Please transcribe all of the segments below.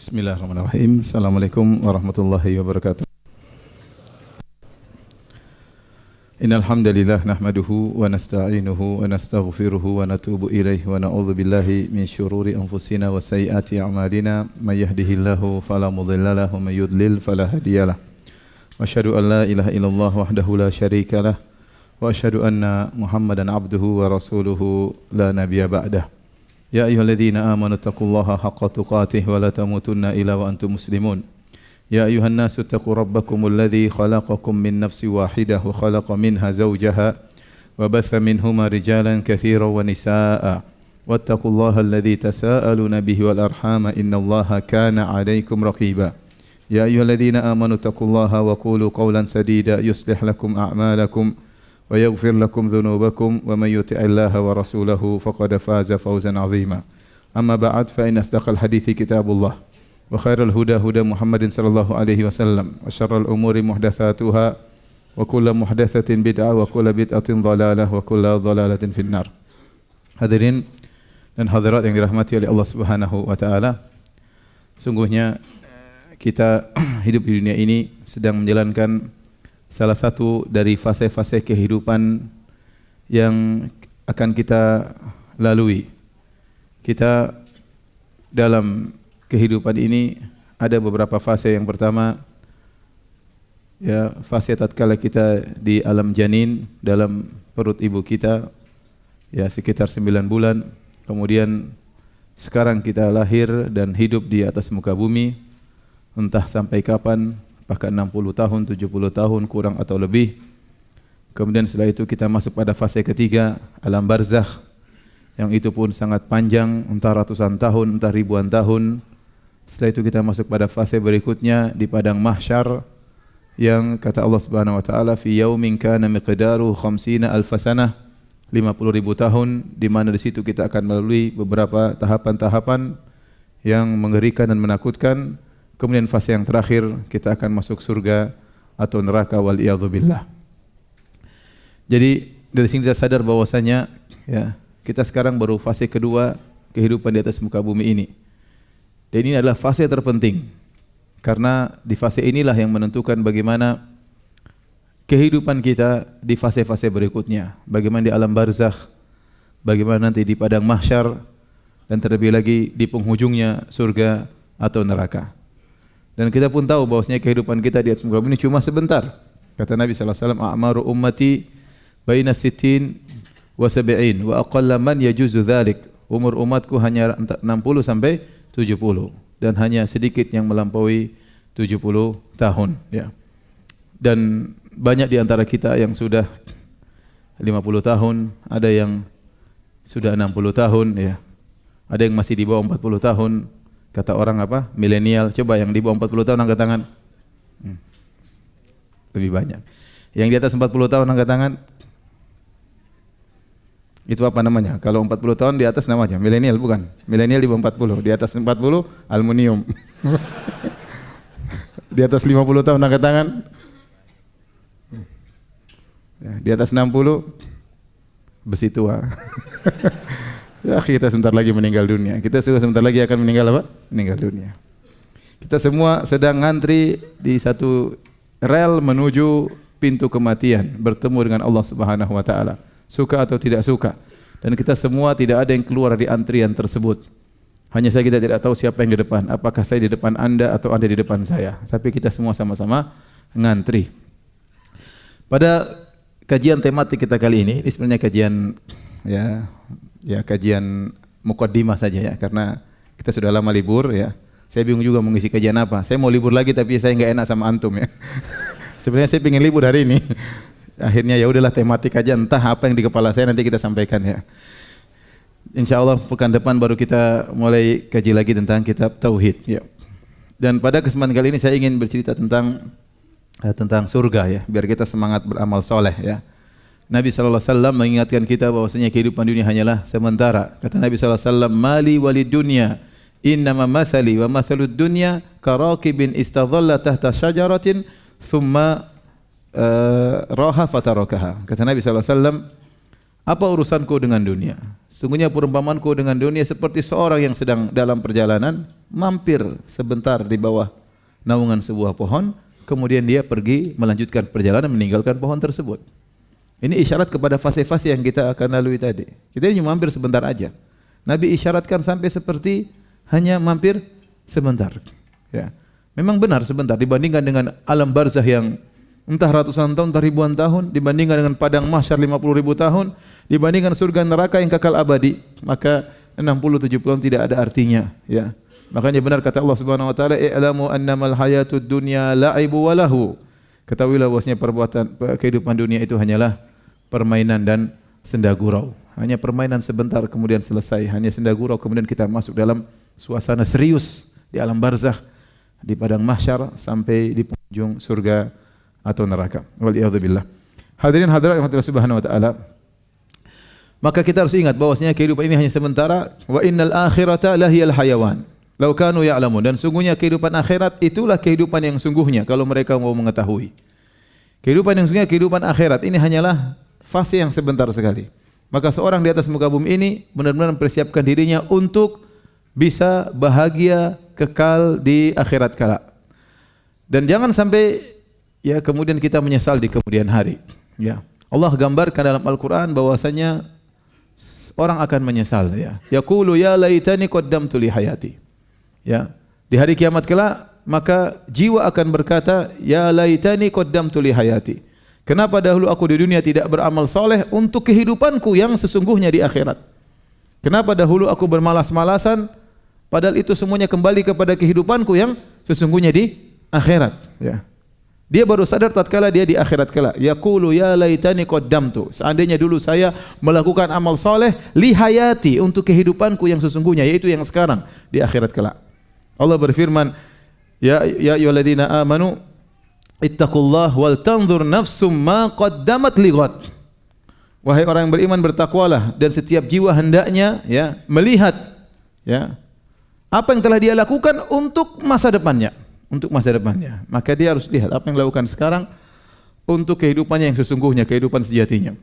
Bismillahirrahmanirrahim. Assalamualaikum warahmatullahi wabarakatuh. Innal hamdalillah nahmaduhu wa nasta'inuhu wa nastaghfiruhu wa natubu ilaihi wa na'udzu billahi min syururi anfusina wa sayyiati a'malina may yahdihillahu fala mudilla lahu wa may yudlil fala hadiyalah. Wa asyhadu an la ilaha illallah wahdahu la syarikalah wa asyhadu anna Muhammadan abduhu wa rasuluhu la nabiyya ba'dah. Ya ayyuhalladzina amanu taqullaha haqqa tuqatih wa la tamutunna illa wa antum muslimun. Ya ayyuhan nasu taqu rabbakumul ladzi khalaqakum min nafsin wahidah wa khalaqa minha zawjaha wa batha minhuma rijalan katsiran wa nisaa'a. Wattaqullaha alladzi tasaaluna bihi wal arhama innallaha kana 'alaykum raqiba. Ya ayyuhalladzina amanu taqullaha wa qulu qawlan sadida yuslih lakum a'malakum wa yaghfir lakum dhunubakum wa may yuti'illaha wa rasulahu faqad faza fawzan 'azima. Amma ba'd fa inna asdaqal hadithi kitabullah wa khairal huda huda Muhammadin sallallahu alaihi wasallam wa syarral umuri muhdatsatuha wa kullu muhdatsatin bid'ah wa kullu bid'atin dhalalah wa kullu dhalalatin finnar. Hadirin dan hadirat yang dirahmati oleh Allah Subhanahu wa taala, sungguhnya kita hidup di dunia ini sedang menjalankan salah satu dari fase-fase kehidupan yang akan kita lalui. Kita dalam kehidupan ini ada beberapa fase. Yang pertama, ya, fase tatkala kita di alam janin, dalam perut ibu kita, ya sekitar 9 bulan. Kemudian sekarang kita lahir dan hidup di atas muka bumi, entah sampai kapan, bahkan 60 tahun, 70 tahun, kurang atau lebih. Kemudian setelah itu kita masuk pada fase ketiga, alam barzakh, yang itu pun sangat panjang, entah ratusan tahun, entah ribuan tahun. Setelah itu kita masuk pada fase berikutnya di padang mahsyar, yang kata Allah Subhanahu wa taala, fi yaumin kana miqdaru 50 alf sanah, 50.000 tahun, di mana di situ kita akan melalui beberapa tahapan-tahapan yang mengerikan dan menakutkan. Kemudian fase yang terakhir kita akan masuk surga atau neraka, wal iyadzubillah. Jadi dari sini kita sadar bahwasanya, ya, kita sekarang baru fase kedua kehidupan di atas muka bumi ini. Dan ini adalah fase terpenting, karena di fase inilah yang menentukan bagaimana kehidupan kita di fase-fase berikutnya. Bagaimana di alam barzakh, bagaimana nanti di padang mahsyar, dan terlebih lagi di penghujungnya surga atau neraka. Dan kita pun tahu bahwasanya kehidupan kita di atas muka bumi ini cuma sebentar. Kata Nabi sallallahu alaihi wasallam, "A'maru ummati baina 60 wa 70 wa aqalla man yajuzu dzalik." Umur umatku hanya 60 sampai 70 dan hanya sedikit yang melampaui 70 tahun, ya. Dan banyak di antara kita yang sudah 50 tahun, ada yang sudah 60 tahun, ya. Ada yang masih di bawah 40 tahun. Kata orang apa? Milenial. Coba yang di bawah 40 tahun angkat tangan. Lebih banyak. Yang di atas 40 tahun angkat tangan. Itu apa namanya? Kalau 40 tahun di atas namanya milenial, bukan? Milenial di bawah 40. Di atas 40 aluminium. Di atas 50 tahun angkat tangan. Ya, di atas 60 besi tua. Ya, kita sebentar lagi meninggal dunia. Kita sebentar lagi akan meninggal apa? Meninggal dunia. Kita semua sedang ngantri di satu rel menuju pintu kematian, bertemu dengan Allah Subhanahu wa taala. Suka atau tidak suka. Dan kita semua tidak ada yang keluar dari antrian tersebut. Hanya saja kita tidak tahu siapa yang di depan. Apakah saya di depan Anda atau Anda di depan saya. Tapi kita semua sama-sama ngantri. Pada kajian tematik kita kali ini sebenarnya kajian, ya kajian mukaddimah saja, ya, karena kita sudah lama libur, ya. Saya bingung juga mau ngisi kajian apa. Saya mau libur lagi tapi saya enggak enak sama antum, ya. Sebenarnya saya ingin libur hari ini. Akhirnya ya udahlah tematik aja, entah apa yang di kepala saya nanti kita sampaikan, ya. Insyaallah pekan depan baru kita mulai kaji lagi tentang kitab tauhid, ya. Dan pada kesempatan kali ini saya ingin bercerita tentang surga, ya, biar kita semangat beramal soleh, ya. Nabi sallallahu alaihi wasallam mengingatkan kita bahwasanya kehidupan dunia hanyalah sementara. Kata Nabi sallallahu alaihi wasallam, "Mali walid dunya, innama mathali wa mathalud dunya karakibin istadhalla tahta syajaratin thumma raha fatarakaha." Kata Nabi sallallahu alaihi wasallam, apa urusanku dengan dunia? Sungguhnya perumpamanku dengan dunia seperti seorang yang sedang dalam perjalanan mampir sebentar di bawah naungan sebuah pohon, kemudian dia pergi melanjutkan perjalanan meninggalkan pohon tersebut. Ini isyarat kepada fase-fase yang kita akan lalui tadi. Kita ini mampir sebentar aja. Nabi isyaratkan sampai seperti hanya mampir sebentar. Ya. Memang benar sebentar dibandingkan dengan alam barzah yang entah ratusan tahun, entah ribuan tahun, dibandingkan dengan padang mahsyar 50.000 tahun, dibandingkan surga neraka yang kekal abadi, maka 60-70 tahun tidak ada artinya, ya. Makanya benar kata Allah Subhanahu wa taala, "I'lamu annamal hayatud dunya la'ibu wa lahu." Ketahuilah bahwasanya kehidupan dunia itu hanyalah permainan dan senda gurau. Hanya permainan sebentar kemudian selesai, hanya senda gurau kemudian kita masuk dalam suasana serius di alam barzah, di padang mahsyar sampai di penghujung surga atau neraka. Waliyadzubillah. Hadirin hadirat yang Allah Subhanahu wa taala. Maka kita harus ingat bahwasanya kehidupan ini hanya sementara. Wa innal akhirata lahiyal hayawan. Lau kanu ya'lamun. Dan sungguhnya kehidupan akhirat itulah kehidupan yang sungguhnya kalau mereka mau mengetahui. Kehidupan yang sungguhnya kehidupan akhirat ini hanyalah fase yang sebentar sekali. Maka seorang di atas muka bumi ini benar-benar mempersiapkan dirinya untuk bisa bahagia kekal di akhirat kala. Dan jangan sampai ya kemudian kita menyesal di kemudian hari. Ya. Allah gambarkan dalam Al-Qur'an bahwasanya orang akan menyesal, ya. Yaqulu ya laitani qaddamtu li hayati. Ya. Di hari kiamat kelak maka jiwa akan berkata ya laitani qaddamtu li hayati. Kenapa dahulu aku di dunia tidak beramal soleh untuk kehidupanku yang sesungguhnya di akhirat? Kenapa dahulu aku bermalas-malasan padahal itu semuanya kembali kepada kehidupanku yang sesungguhnya di akhirat, ya. Dia baru sadar tatkala dia di akhirat kelak. Yaqulu ya laitani qaddamtu. Seandainya dulu saya melakukan amal soleh li hayati, untuk kehidupanku yang sesungguhnya, yaitu yang sekarang di akhirat kelak. Allah berfirman, ya ayyuhalladzina amanu ittaqullaha wal tanzur nafsum ma qaddamat lighad. Wahai orang yang beriman, bertakwalah dan setiap jiwa hendaknya ya melihat ya apa yang telah dia lakukan untuk masa depannya. Untuk masa depannya. Maka dia harus lihat apa yang dilakukan sekarang untuk kehidupannya yang sesungguhnya, kehidupan sejatinya.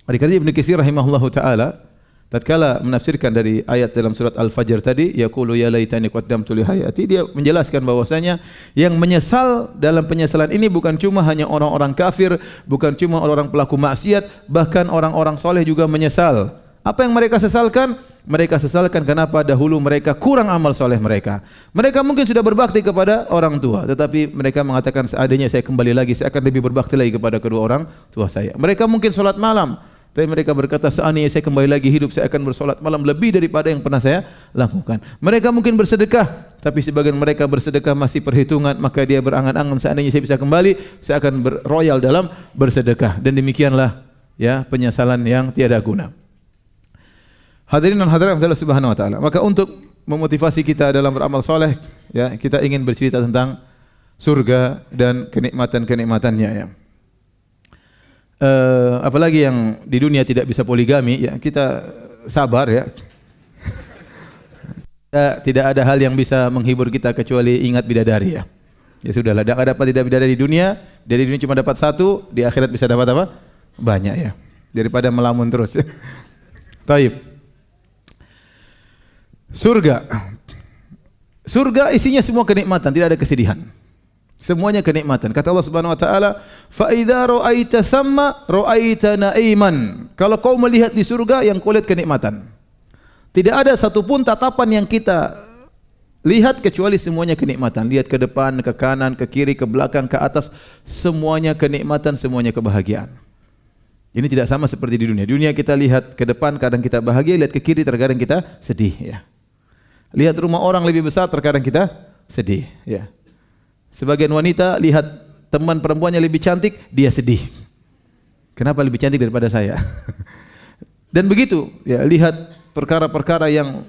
Adik-adik Ibnu Katsir rahimahullahu taala tatkala menafsirkan dari ayat dalam surat Al-Fajr tadi, yaqulu ya laitani qaddamtu li hayati, dia menjelaskan bahwasanya yang menyesal dalam penyesalan ini bukan cuma hanya orang-orang kafir, bukan cuma orang-orang pelaku maksiat, bahkan orang-orang soleh juga menyesal. Apa yang mereka sesalkan? Mereka sesalkan kenapa dahulu mereka kurang amal soleh mereka. Mereka mungkin sudah berbakti kepada orang tua, tetapi mereka mengatakan seandainya saya kembali lagi, saya akan lebih berbakti lagi kepada kedua orang tua saya. Mereka mungkin solat malam, tapi mereka berkata seandainya saya kembali lagi hidup, saya akan bersolat malam lebih daripada yang pernah saya lakukan. Mereka mungkin bersedekah, tapi sebagian mereka bersedekah masih perhitungan, maka dia berangan-angan seandainya saya bisa kembali, saya akan berroyal dalam bersedekah. Dan demikianlah ya penyesalan yang tiada guna. Hadirin dan hadirat Allah Subhanahu wa taala. Maka untuk memotivasi kita dalam beramal soleh, ya, kita ingin bercerita tentang surga dan kenikmatan-kenikmatannya, ya. Apalagi yang di dunia tidak bisa poligami, ya, kita sabar, ya. Tidak ada hal yang bisa menghibur kita kecuali ingat bidadari, ya. Ya sudahlah, tidak dapat tidak bidadari di dunia, dari dunia cuma dapat satu, di akhirat bisa dapat apa? Banyak, ya. Daripada melamun terus. Taib. Surga isinya semua kenikmatan, tidak ada kesedihan. Semuanya kenikmatan. Kata Allah Subhanahu wa taala, "Fa idza ra'aita thamma ra'aita na'iman." Kalau kau melihat di surga, yang kau lihat kenikmatan. Tidak ada satupun tatapan yang kita lihat kecuali semuanya kenikmatan. Lihat ke depan, ke kanan, ke kiri, ke belakang, ke atas, semuanya kenikmatan, semuanya kebahagiaan. Ini tidak sama seperti di dunia. Di dunia kita lihat ke depan, kadang kita bahagia, lihat ke kiri, terkadang kita sedih, ya. Lihat rumah orang lebih besar, terkadang kita sedih, ya. Sebagian wanita lihat teman perempuannya lebih cantik, dia sedih. Kenapa lebih cantik daripada saya? Dan begitu, ya, lihat perkara-perkara yang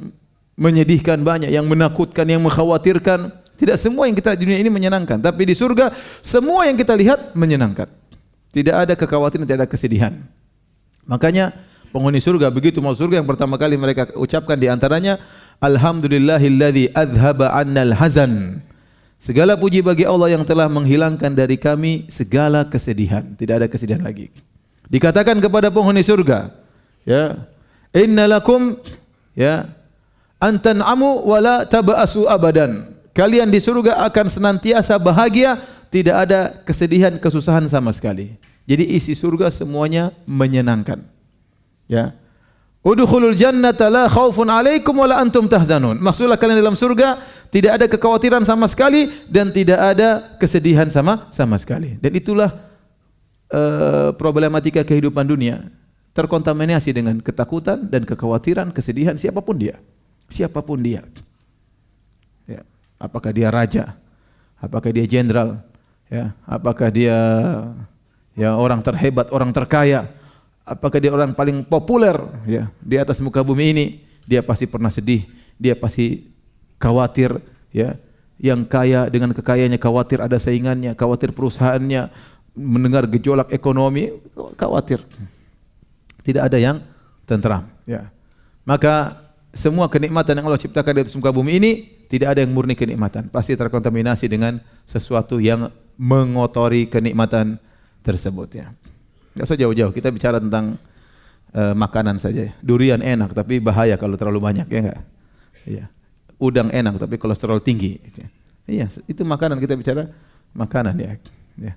menyedihkan banyak, yang menakutkan, yang mengkhawatirkan. Tidak semua yang kita di dunia ini menyenangkan, tapi di surga semua yang kita lihat menyenangkan. Tidak ada kekhawatiran, tidak ada kesedihan. Makanya penghuni surga begitu mau surga, yang pertama kali mereka ucapkan di antaranya, alhamdulillahilladzi adhaba 'annal hazan. Segala puji bagi Allah yang telah menghilangkan dari kami segala kesedihan. Tidak ada kesedihan lagi. Dikatakan kepada penghuni surga, ya, innalakum ya Antan'amu wa la taba'asu abadan. Kalian di surga akan senantiasa bahagia, tidak ada kesedihan, kesusahan sama sekali. Jadi isi surga semuanya menyenangkan. Ya. Udkhulul jannata la khaufun 'alaikum wa la antum tahzanun. Maksudnya kalian dalam surga tidak ada kekhawatiran sama sekali dan tidak ada kesedihan sama sekali. Dan itulah problematika kehidupan dunia, terkontaminasi dengan ketakutan dan kekhawatiran, kesedihan siapapun dia. Siapapun dia. Ya. Apakah dia raja? Apakah dia jenderal? Ya, apakah dia orang terhebat, orang terkaya? Apakah dia orang paling populer ya di atas muka bumi ini? Dia pasti pernah sedih, dia pasti khawatir ya. Yang kaya dengan kekayaannya khawatir ada saingannya, khawatir perusahaannya mendengar gejolak ekonomi, khawatir. Tidak ada yang tentram ya. Maka semua kenikmatan yang Allah ciptakan di atas muka bumi ini tidak ada yang murni kenikmatan, pasti terkontaminasi dengan sesuatu yang mengotori kenikmatan tersebut ya. Enggak usah jauh-jauh, kita bicara tentang makanan saja. Durian enak tapi bahaya kalau terlalu banyak, ya enggak? Iya. Udang enak tapi kolesterol tinggi. Iya, itu makanan, kita bicara makanan ya. Ya.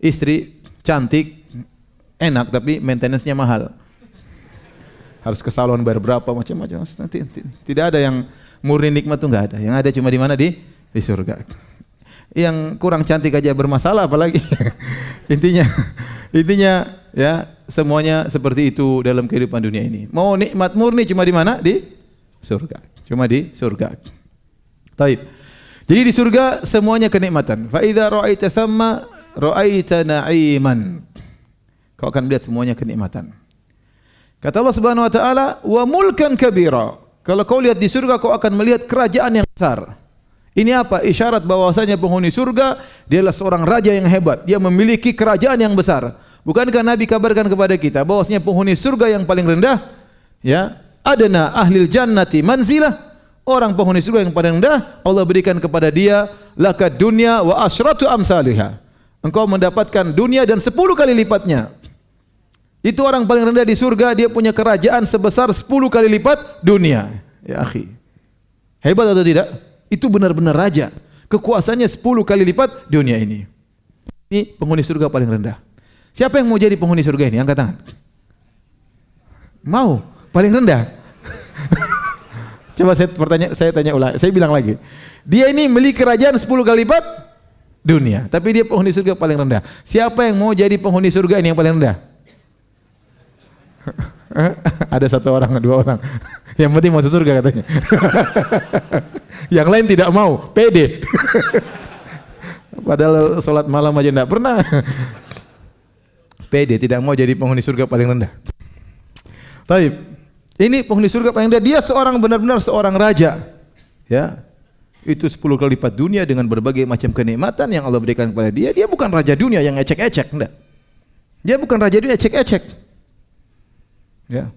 Istri cantik, enak tapi maintenance-nya mahal. Harus ke salon bayar berapa macam-macam. Nanti tidak ada yang murni nikmat tuh, enggak ada. Yang ada cuma di mana, di surga. Yang kurang cantik aja bermasalah apalagi. Intinya ya semuanya seperti itu dalam kehidupan dunia ini. Mau nikmat murni cuma di mana? Di surga. Cuma di surga. Taib. Jadi di surga semuanya kenikmatan. Fa idza ra'aita thamma ra'aita na'iman. Kau akan melihat semuanya kenikmatan. Kata Allah Subhanahu wa taala, wa mulkan kabira. Kalau kau lihat di surga kau akan melihat kerajaan yang besar. Ini apa? Isyarat bahwasanya penghuni surga dia adalah seorang raja yang hebat. Dia memiliki kerajaan yang besar. Bukankah Nabi kabarkan kepada kita bahwasanya penghuni surga yang paling rendah ya, adna ahlil jannati manzilah. Orang penghuni surga yang paling rendah Allah berikan kepada dia lakad dunya wa asyratu amsalihha. Engkau mendapatkan dunia dan 10 kali lipatnya. Itu orang paling rendah di surga, dia punya kerajaan sebesar 10 kali lipat dunia. Ya akhi. Hebat atau tidak? Itu benar-benar raja. Kekuasaannya 10 kali lipat dunia ini. Ini penghuni surga paling rendah. Siapa yang mau jadi penghuni surga ini? Angkat tangan. Mau? Paling rendah? Coba saya tanya ulang. Saya bilang lagi. Dia ini milik kerajaan 10 kali lipat dunia. Tapi dia penghuni surga paling rendah. Siapa yang mau jadi penghuni surga ini yang paling rendah? Ada 1 orang, 2 orang. Yang penting masuk surga katanya. Yang lain tidak mau, pede. Padahal sholat malam aja enggak pernah. Pede, tidak mau jadi penghuni surga paling rendah. Taib. Ini penghuni surga paling rendah, dia seorang benar-benar seorang raja. Ya. Itu 10 kali lipat dunia dengan berbagai macam kenikmatan yang Allah berikan kepada dia. Dia bukan raja dunia yang ecek-ecek, enggak. Dia bukan raja dunia ecek-ecek. Ya.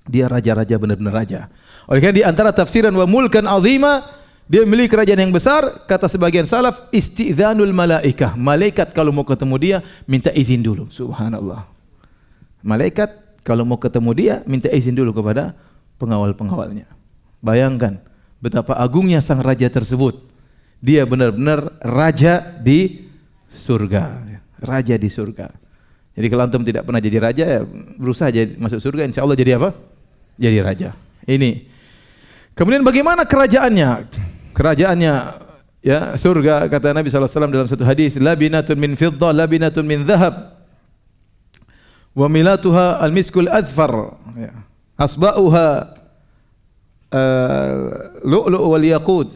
Dia raja-raja, benar-benar raja. Oleh karena di antara tafsiran wa mulkan azima, dia memiliki kerajaan yang besar. Kata sebagian salaf, istidzanul malaikah. Malaikat kalau mau ketemu dia minta izin dulu. Subhanallah. Malaikat kalau mau ketemu dia minta izin dulu kepada pengawal-pengawalnya. Bayangkan betapa agungnya sang raja tersebut. Dia benar-benar raja di surga. Raja di surga. Jadi kalau antum tidak pernah jadi raja, ya berusaha jadi masuk surga, insya Allah jadi apa? Jadi raja. Ini. Kemudian bagaimana kerajaannya? Kerajaannya ya surga, kata Nabi SAW dalam satu hadis, labinatun min fiddah, labinatun min dhahab, wa milatuha al-miskul adfar, ya. Asba'uha lu'lu' wal yaqut,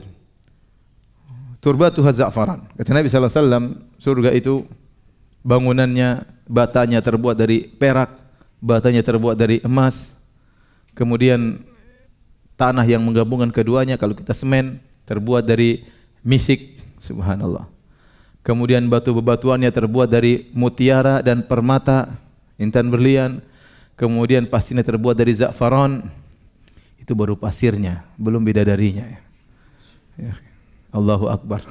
turbatuha za'faran. Kata Nabi SAW, surga itu bangunannya, batanya terbuat dari perak, batanya terbuat dari emas, kemudian tanah yang menggabungkan keduanya kalau kita semen terbuat dari misik, subhanallah. Kemudian batu bebatuannya terbuat dari mutiara dan permata, intan berlian. Kemudian pasirnya terbuat dari za'faran. Itu baru pasirnya, belum bidadarinya. Ya. Allahu Akbar.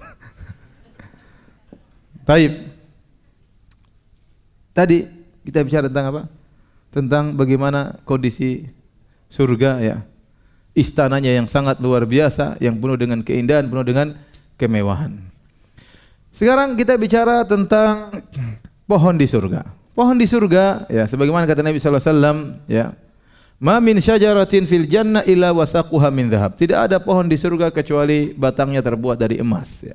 Taib. Tadi kita bicara tentang apa? Tentang bagaimana kondisi surga ya. istananya yang sangat luar biasa, yang penuh dengan keindahan, penuh dengan kemewahan. Sekarang kita bicara tentang pohon di surga. Pohon di surga, ya, sebagaimana kata Nabi sallallahu alaihi wasallam, ya. Ma min syajaratin fil jannah illa wasaquha min dhahab. Tidak ada pohon di surga kecuali batangnya terbuat dari emas, ya.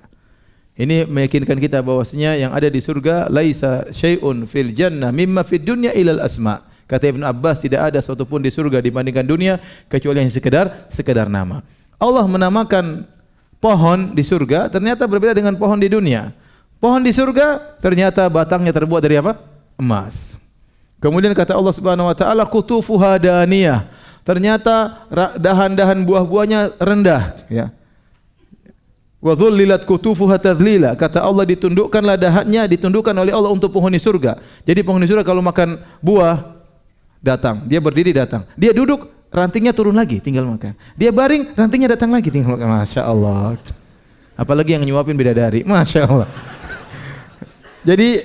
Ini meyakinkan kita bahwasanya yang ada di surga laisa syai'un fil jannah mimma fid dunya ilal asma. Kata Ibnu Abbas, tidak ada sesuatu pun di surga dibandingkan dunia kecuali yang sekedar nama. Allah menamakan pohon di surga ternyata berbeda dengan pohon di dunia. Pohon di surga ternyata batangnya terbuat dari apa? Emas. Kemudian kata Allah Subhanahu wa taala qutufuha daniyah. Ternyata dahan-dahan buah-buahnya rendah, ya. Wa dhullilat qutufuha tadlila. Kata Allah ditundukkanlah dahannya, ditundukkan oleh Allah untuk penghuni surga. Jadi penghuni surga kalau makan buah datang, dia berdiri datang. Dia duduk, rantingnya turun lagi, tinggal makan. Dia baring, rantingnya datang lagi, tinggal makan. Masya Allah. Apalagi yang nyuapin bidadari. Masya Allah. Jadi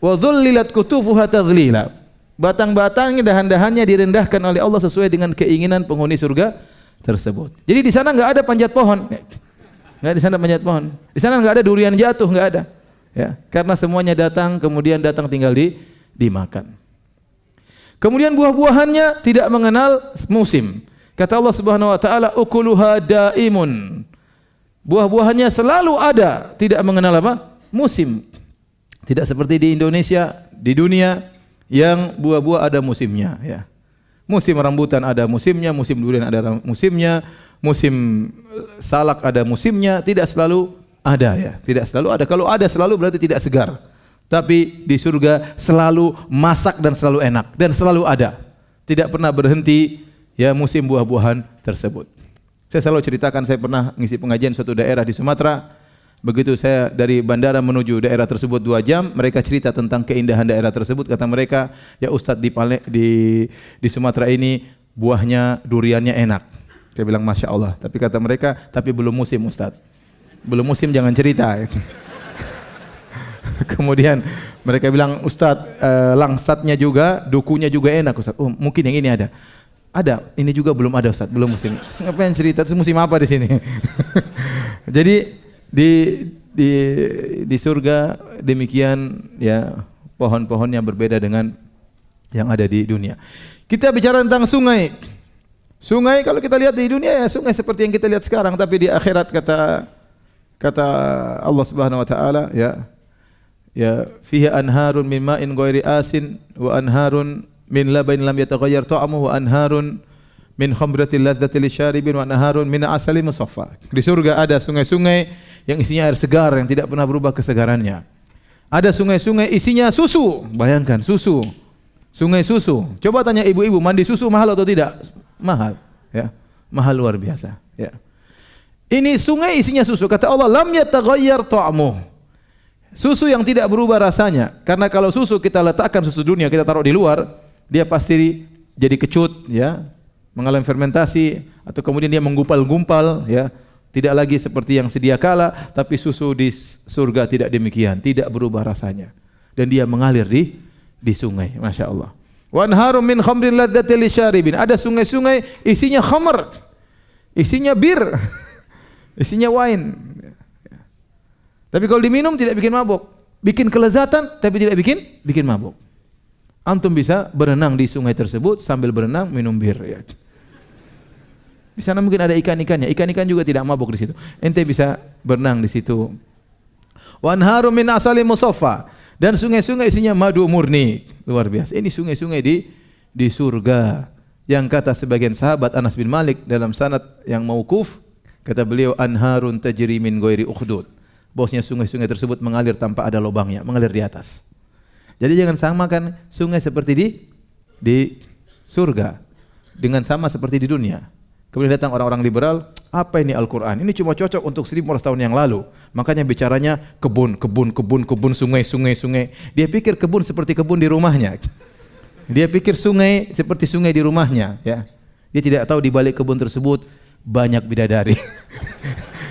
wa dhullilat qutufuha tadlila. Batang-batangnya, dahan-dahannya direndahkan oleh Allah sesuai dengan keinginan penghuni surga tersebut. Jadi di sana enggak ada panjat pohon. Enggak di sana panjat pohon. Di sana enggak ada durian jatuh, enggak ada. Ya, karena semuanya datang kemudian datang tinggal dimakan. Kemudian buah-buahannya tidak mengenal musim. Kata Allah Subhanahu wa taala ukuluha daimun. Buah-buahannya selalu ada, tidak mengenal apa? Musim. Tidak seperti di Indonesia, di dunia yang buah-buah ada musimnya, ya. Musim rambutan ada musimnya, musim durian ada musimnya, musim salak ada musimnya, tidak selalu ada, ya. Tidak selalu ada. Kalau ada selalu berarti tidak segar. Tapi di surga selalu masak dan selalu enak dan selalu ada. Tidak pernah berhenti, ya, musim buah-buahan tersebut. Saya selalu ceritakan, saya pernah ngisi pengajian suatu daerah di Sumatera. Begitu saya dari bandara menuju daerah tersebut 2 jam, mereka cerita tentang keindahan daerah tersebut. Kata mereka, ya Ustadz, di Sumatera ini buahnya, duriannya enak. Saya bilang Masya Allah. Tapi kata mereka, tapi belum musim Ustadz. Belum musim jangan cerita. Kemudian mereka bilang, Ustadz, langsatnya juga, dukunya juga enak Ustadz. Oh, mungkin yang ini ada. Ada, ini juga belum ada Ustadz, belum musim. Ngapain cerita? Terus musim apa di sini? Jadi di surga demikian, ya, pohon-pohonnya berbeda dengan yang ada di dunia. Kita bicara tentang sungai. Sungai kalau kita lihat di dunia, ya sungai seperti yang kita lihat sekarang, tapi di akhirat kata Allah Subhanahu wa taala, ya fiha anharun min ma'in ghairi asin wa anharun min labanin lam yataghayyar ta'amuhu wa anharun min khamratil ladzatil lisyaribin wa anharun min asalin musaffa. Di surga ada sungai-sungai yang isinya air segar yang tidak pernah berubah kesegarannya. Ada sungai-sungai isinya susu. Bayangkan susu. Sungai susu. Coba tanya ibu-ibu, mandi susu mahal atau tidak? Mahal, ya. Mahal luar biasa, ya. Ini sungai isinya susu. Kata Allah, lam yataghayyar ta'amuh. Susu yang tidak berubah rasanya. Karena kalau susu kita letakkan, susu dunia kita taruh di luar, dia pasti jadi kecut, ya. Mengalami fermentasi atau kemudian dia menggumpal-gumpal, ya. Tidak lagi seperti yang sedia kala, tapi susu di surga tidak demikian, tidak berubah rasanya. Dan dia mengalir di sungai, Masya Allah. Wa anharum min khamrin ladzatil lisyaribin. Ada sungai-sungai isinya khamr, isinya bir, isinya wine. Tapi kalau diminum tidak bikin mabuk. Bikin kelezatan tapi tidak bikin mabuk. Antum bisa berenang di sungai tersebut sambil berenang minum bir, ya. Di sana mungkin ada ikan-ikannya. Ikan-ikan juga tidak mabuk di situ. Ente bisa berenang di situ. Wa anharum min asalin musaffa. Dan sungai-sungai isinya madu murni. Luar biasa. Ini sungai-sungai di surga. Yang kata sebagian sahabat Anas bin Malik dalam sanad yang mauquf, kata beliau anharun tajri min ghairi ukhdud. Bosnya sungai-sungai tersebut mengalir tanpa ada lubangnya, mengalir di atas. Jadi jangan samakan sungai seperti di surga dengan sama seperti di dunia. Kemudian datang orang-orang liberal, apa ini Al-Quran? Ini cuma cocok untuk 1400 tahun yang lalu. Makanya bicaranya kebun, sungai. Dia pikir kebun seperti kebun di rumahnya. Dia pikir sungai seperti sungai di rumahnya, ya. Dia tidak tahu di balik kebun tersebut banyak bidadari.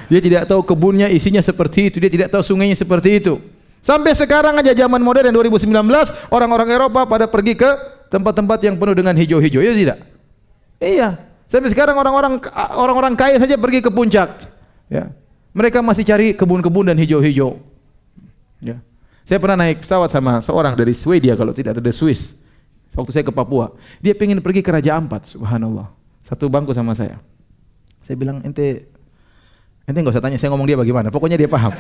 Dia tidak tahu kebunnya isinya seperti itu, dia tidak tahu sungainya seperti itu. Sampai sekarang aja zaman modern 2019, orang-orang Eropa pada pergi ke tempat-tempat yang penuh dengan hijau-hijau, ya tidak? Iya. Sampai sekarang orang-orang kaya saja pergi ke puncak. Ya. Mereka masih cari kebun-kebun dan hijau-hijau. Ya. Saya pernah naik pesawat sama seorang dari Swedia kalau tidak dari Swiss. Waktu saya ke Papua, dia pengen pergi ke Raja Ampat, subhanallah. Satu bangku sama saya. Saya bilang, ente enggak usah tanya saya ngomong dia bagaimana, pokoknya dia paham.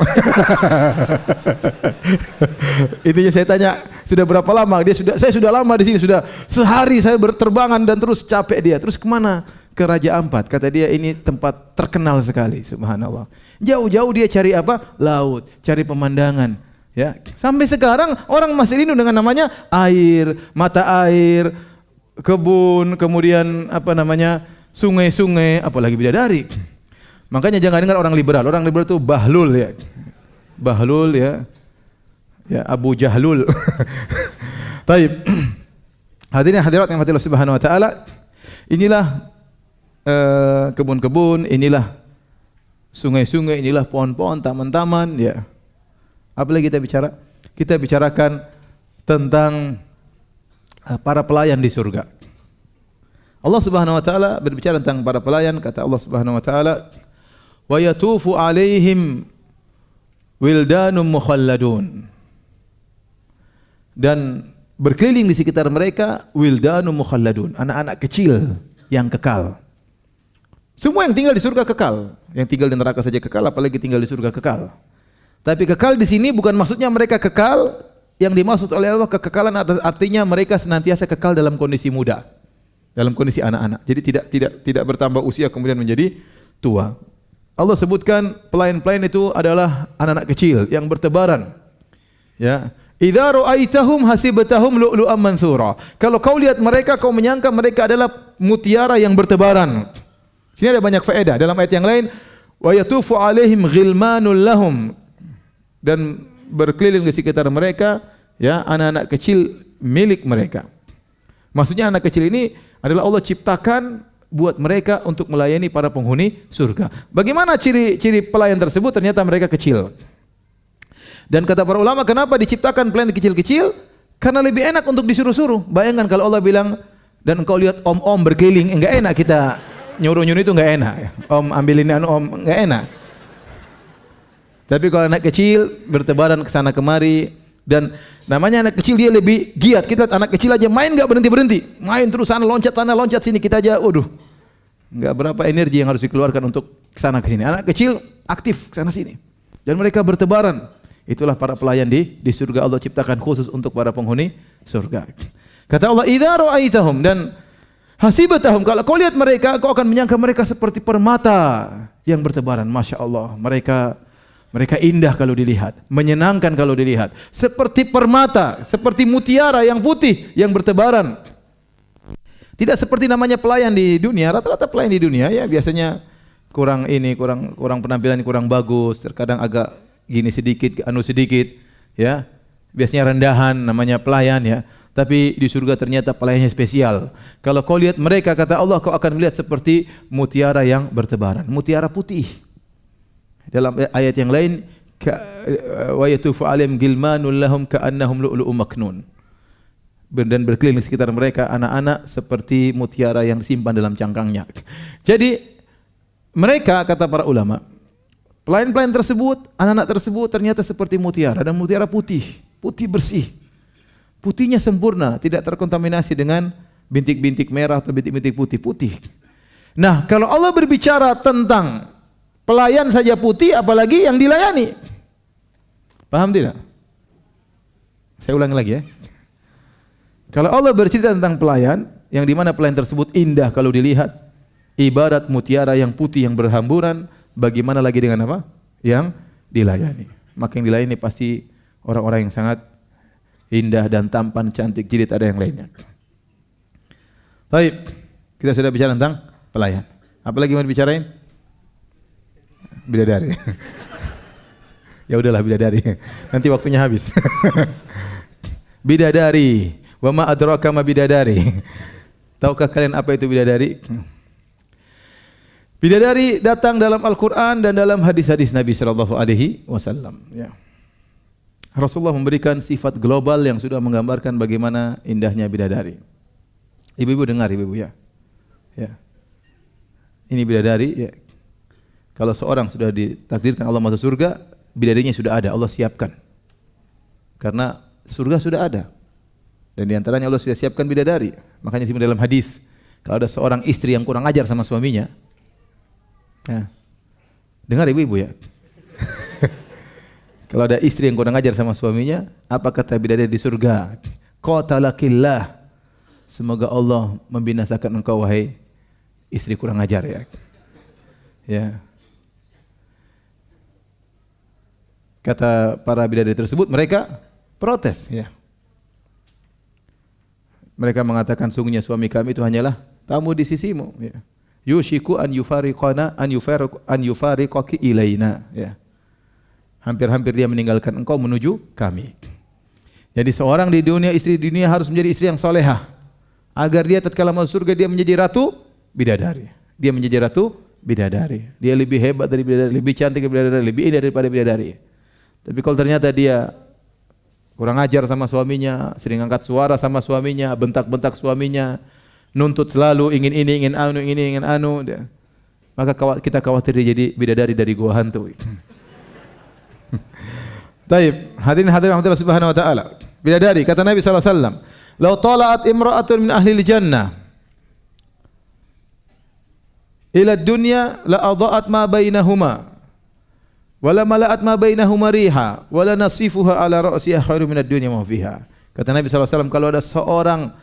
Intinya saya tanya, sudah berapa lama? Saya sudah lama di sini, sudah sehari saya berterbangan dan terus capek dia. Terus kemana? Ke Raja Ampat. Kata dia ini tempat terkenal sekali, subhanallah. Jauh-jauh dia cari apa? Laut, cari pemandangan. Ya, sampai sekarang orang masih rindu dengan namanya air, mata air, kebun, kemudian apa namanya sungai-sungai, apalagi bidadari. Makanya jangan dengar orang liberal. Orang liberal itu bahlul ya, bahlul ya, ya Abu Jahlul. Taib. Hadirin hadirat yang Allah Subhanahu Wa Taala, inilah kebun-kebun, inilah sungai-sungai, inilah pohon-pohon, taman-taman. Ya. Apalagi kita bicara? Kita bicarakan tentang para pelayan di surga. Allah Subhanahu wa taala berbicara tentang para pelayan, kata Allah Subhanahu wa taala, "Wa yatufu 'alaihim wildanun mukhalladun." Dan berkeliling di sekitar mereka wildanun mukhalladun, anak-anak kecil yang kekal. Semua yang tinggal di surga kekal, yang tinggal di neraka saja kekal, apalagi tinggal di surga kekal. Tapi kekal di sini bukan maksudnya mereka kekal, yang dimaksud oleh Allah kekekalan artinya mereka senantiasa kekal dalam kondisi muda, dalam kondisi anak-anak. Jadi tidak bertambah usia kemudian menjadi tua. Allah sebutkan pelayan-pelayan itu adalah anak-anak kecil yang bertebaran. Ya. Idza ra'aitahum hasibtahum lu'lu'an mansura. Kalau kau lihat mereka, kau menyangka mereka adalah mutiara yang bertebaran. Sini ada banyak faedah. Dalam ayat yang lain, wa yatufu 'alaihim ghilmanul lahum, dan berkeliling di sekitar mereka ya anak-anak kecil milik mereka. Maksudnya anak kecil ini adalah Allah ciptakan buat mereka untuk melayani para penghuni surga. Bagaimana ciri-ciri pelayan tersebut? Ternyata mereka kecil. Dan kata para ulama, kenapa diciptakan pelayan kecil-kecil? Karena lebih enak untuk disuruh-suruh. Bayangkan kalau Allah bilang, dan engkau lihat om-om berkeliling, enggak enak kita nyuruh-nyuruh itu enggak enak. Om ambilin om, enggak enak. Tapi kalau anak kecil bertebaran ke sana kemari, dan namanya anak kecil dia lebih giat. Kita anak kecil aja main enggak berhenti-berhenti. Main terus sana loncat sini, kita aja waduh. Enggak berapa energi yang harus dikeluarkan untuk ke sana ke sini. Anak kecil aktif ke sana sini. Dan mereka bertebaran. Itulah para pelayan di surga. Allah ciptakan khusus untuk para penghuni surga. Kata Allah, "Idza ra'aitahum," dan hasibatahum, kalau kau lihat mereka, kau akan menyangka mereka seperti permata yang bertebaran. Masya Allah, mereka indah kalau dilihat, menyenangkan kalau dilihat, seperti permata, seperti mutiara yang putih yang bertebaran. Tidak seperti namanya pelayan di dunia. Rata-rata pelayan di dunia ya biasanya kurang penampilan kurang bagus, terkadang agak gini sedikit, anu sedikit, ya. Biasanya rendahan namanya pelayan ya. Tapi di surga ternyata pelayannya spesial. Kalau kau lihat mereka, kata Allah, kau akan melihat seperti mutiara yang bertebaran, mutiara putih. Dalam ayat yang lain, wa yatufu 'alaihim ghilmanul lahum ka'annahum lu'lu'um maknun. Dan berkeliling di sekitar mereka anak-anak seperti mutiara yang disimpan dalam cangkangnya. Jadi mereka, kata para ulama, pelayan-pelayan tersebut, anak-anak tersebut ternyata seperti mutiara, dan mutiara putih, putih bersih. Putihnya sempurna, tidak terkontaminasi dengan bintik-bintik merah atau bintik-bintik putih. Nah, kalau Allah berbicara tentang pelayan saja putih, apalagi yang dilayani. Paham tidak? Saya ulangi lagi ya. Kalau Allah bercerita tentang pelayan, yang di mana pelayan tersebut indah kalau dilihat, ibarat mutiara yang putih yang berhamburan, bagaimana lagi dengan apa? Yang dilayani. Maka yang dilayani pasti orang-orang yang sangat indah dan tampan, cantik, jadi tak ada yang lainnya. Baik, kita sudah bicara tentang pelayan. Apa lagi mau dibicarain? Bidadari. Ya udahlah bidadari. Nanti waktunya habis. Bidadari. Wa ma adraka ma bidadari. Tahukah kalian apa itu bidadari? Bidadari datang dalam Al-Qur'an dan dalam hadis-hadis Nabi sallallahu alaihi wasallam, ya. Rasulullah memberikan sifat global yang sudah menggambarkan bagaimana indahnya bidadari. Ibu-ibu dengar, ibu-ibu ya. Ya. Ini bidadari ya. Kalau seorang sudah ditakdirkan Allah masuk surga, bidadarinya sudah ada, Allah siapkan. Karena surga sudah ada. Dan di antaranya Allah sudah siapkan bidadari. Makanya dalam hadis, kalau ada seorang istri yang kurang ajar sama suaminya, ya, dengar ibu-ibu ya. Kalau ada istri yang kurang ajar sama suaminya, apa kata bidadari di surga? Qatalakillah. Semoga Allah membinasakan engkau wahai istri kurang ajar ya. Ya. Kata para bidadari tersebut, mereka protes ya. Mereka mengatakan sungguhnya suami kami itu hanyalah tamu di sisimu ya. Yushiku an yufariqana an yufariqaki ilaina ya. Hampir-hampir dia meninggalkan engkau menuju kami. Jadi seorang di dunia, istri di dunia harus menjadi istri yang solehah. Agar dia tatkala masuk surga dia menjadi ratu bidadari. Dia menjadi ratu bidadari. Dia lebih hebat dari bidadari, lebih cantik dari bidadari, lebih indah daripada bidadari. Tapi kalau ternyata dia kurang ajar sama suaminya, sering angkat suara sama suaminya, bentak-bentak suaminya, nuntut selalu ingin ini, ingin anu, maka kita khawatir dia jadi bidadari dari gua hantu. Taib, hadirin rahmatullah subhanahu wa ta'ala. Bidadari, kata Nabi SAW, "Lau tala'at imra'atun min ahli al-jannah ila dunya la adha'at ma bainahuma wala mala'at ma bainahuma riha wala nasifuha ala ra'siha khairu minad dunya ma fiha." Kata Nabi SAW, kalau ada seorang